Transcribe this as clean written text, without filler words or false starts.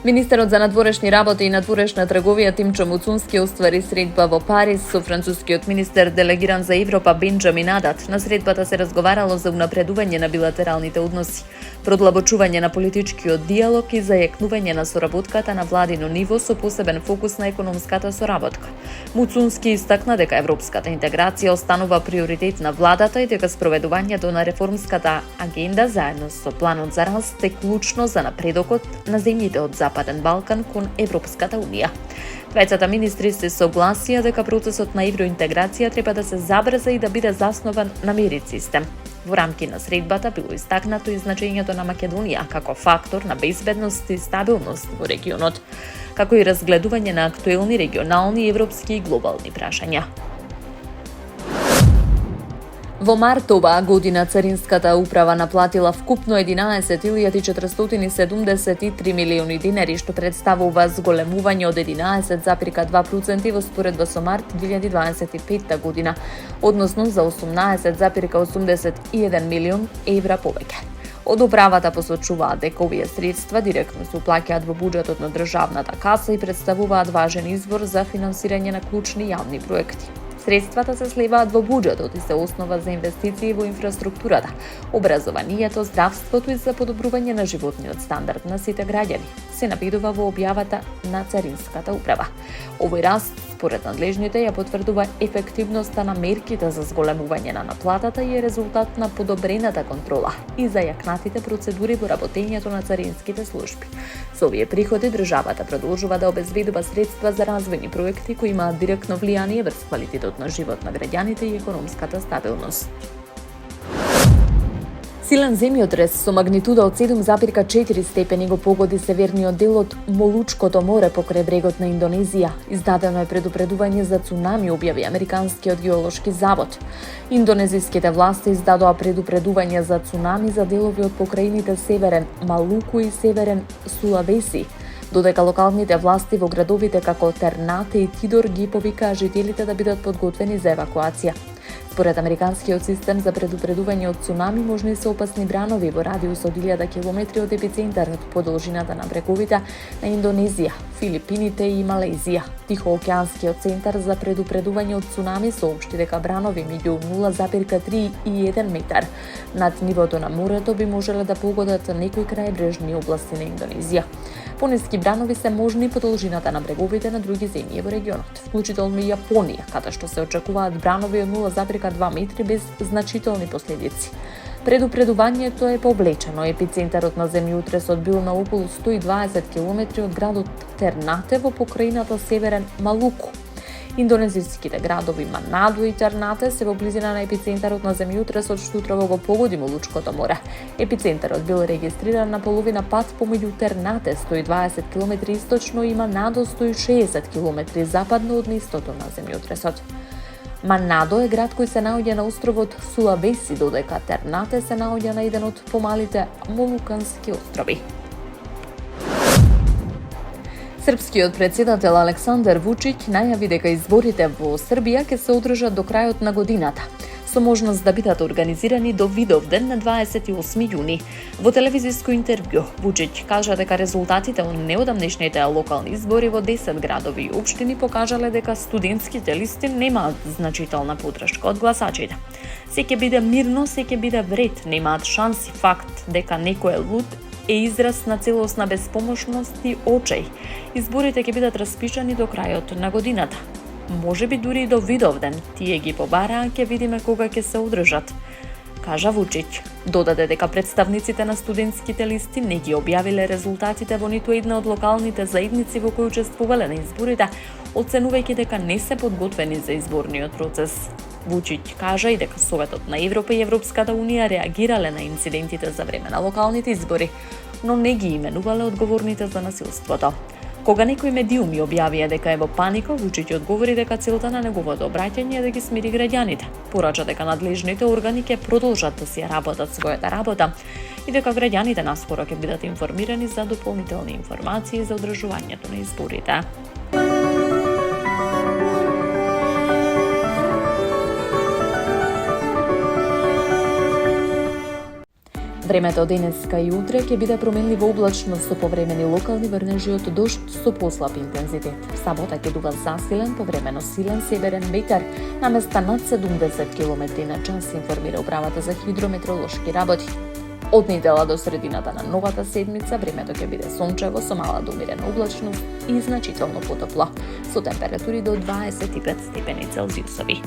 Министерот за надворешни работи и надворешна трговија Тимчо Муцунски оствари средба во Париз со францускиот министер делегиран за Европа Бенџамин Адат. На средбата се разговарало за унапредување на билатералните односи, продлабочување на политичкиот диалог и зајакнување на соработката на владино ниво со посебен фокус на економската соработка. Муцунски истакна дека европската интеграција останува приоритет на владата и дека спроведувањето на реформската агенда заедно со планот за раст е клучно за напредокот на земјите од Западен Балкан кон Европската унија. Двајцата министри се согласија дека процесот на евроинтеграција треба да се забрза и да биде заснован на мерит систем. Во рамки на средбата било истакнато и значењето на Македонија како фактор на безбедност и стабилност во регионот, како и разгледување на актуелни регионални, европски и глобални прашања. Во март оваа година Царинската управа наплатила вкупно 11.473 милиони динари, што представува зголемување од 11,2% во споредба со март 2025 година, односно за 18,81 милион евра повеќе. Од управата посочуваат дека овие средства директно се уплаќаат во буџетот на државната каса и представуваат важен извор за финансирање на клучни јавни проекти. Средствата се сливаат во буџетот и се основа за инвестиции во инфраструктурата, образованието, здравството и за подобрување на животниот стандард на сите граѓани, се наведува во објавата на Царинската управа. Овој раст, според надлежните, ја потврдува ефективноста на мерките за зголемување на наплатата и е резултат на подобрената контрола и зајакнатите процедури во работењето на царинските служби. Со овие приходи државата продолжува да обезбедува средства за развојни проекти кои имаат директно влијание врз квалитетот на живот на граѓаните и економската стабилност. Силен земјотрес со магнитуда од 7,4 степени го погоди северниот дел од Молучкото море покрај брегот на Индонезија. Издадено е предупредување за цунами, објави Американскиот геолошки завод. Индонезиските власти издадоа предупредување за цунами за делови од покрајините Северен Малуку и Северен Сулавеси, додека локалните власти во градовите како Тернате и Тидор ги повикаа жителите да бидат подготвени за евакуација. Според Американскиот систем за предупредување од цунами, можни се опасни бранови во радиус од 1000 километри од епицентарот по должината на бреговите на Индонезија, Филипините и Малезија. Тихоокеанскиот центар за предупредување од цунами соопшти дека бранови меѓу 0,3 и 1 метар над нивото на морето би можеле да погодат некои крајбрежни области на Индонезија. Пониски бранови се можни по должината на бреговите на други земји во регионот, вклучително и Јапонија, каде што се очекуваат бранови од 0,2 метри без значителни последици. Предупредувањето е повлечено. Епицентарот на земјотресот бил на околу 120 километри од градот Тернате во покрајината Северен Малуку. Индонезиските градови Манадо и Тернате се во близина на епицентарот на земјотресот што утрово го погоди Молучкото море. Епицентарот бил регистриран на половина пат помеѓу Тернате 120 км источно и Манадо 160 км западно од местото на земјотресот. Манадо е град кој се наоѓа на островот Сулавеси, додека Тернате се наоѓа на еден од помалите Молукански острови. Српскиот председател Александар Вучиќ најави дека изборите во Србија ќе се одржат до крајот на годината, со можност да бидат организирани до Видовден на 28 јуни. Во телевизиско интервју, Вучиќ кажа дека резултатите од неодамнешните локални избори во 10 градови и општини покажале дека студентските листи немаат значителна поддршка од гласачите. Се ќе биде мирно, се ќе биде вред, немаат шанси. Факт дека некој е луд е израз на целосна безпомошност и очај. Изборите ќе бидат распишани до крајот на годината. Може би дури и до Видовден. Тие ги побараа, ќе видиме кога ќе се одржат, кажа Вучиќ. Додаде дека представниците на студентските листи не ги објавиле резултатите во ниту една од локалните заедници во кои учествувале на изборите, оценувајќи дека не се подготвени за изборниот процес. Вучиќ кажа и дека Советот на Европа и Европската унија реагирале на инцидентите за време на локалните избори, но не ги именувале одговорните за насилството. Кога некои медиуми објавија дека е во паника, Вучиќ одговори дека целта на неговото обраќање е да ги смири граѓаните. Порача дека надлежните органи ќе продолжат да си работат својата работа и дека граѓаните наскоро ќе бидат информирани за дополнителни информации за одржувањето на изборите. Времето денеска и утре ќе биде променливо облачно со повремени локални врнежи од дожд со послаб интензитет. В сабота ќе дува засилен, повремено силен северен ветер на места над 70 км/ч, информира управата за хидрометеоролошки работи. Од недела до средината на новата седмица времето ќе биде сончево со мала до умерена облачност и значително потопло, со температури до 25 степени Целзиусови.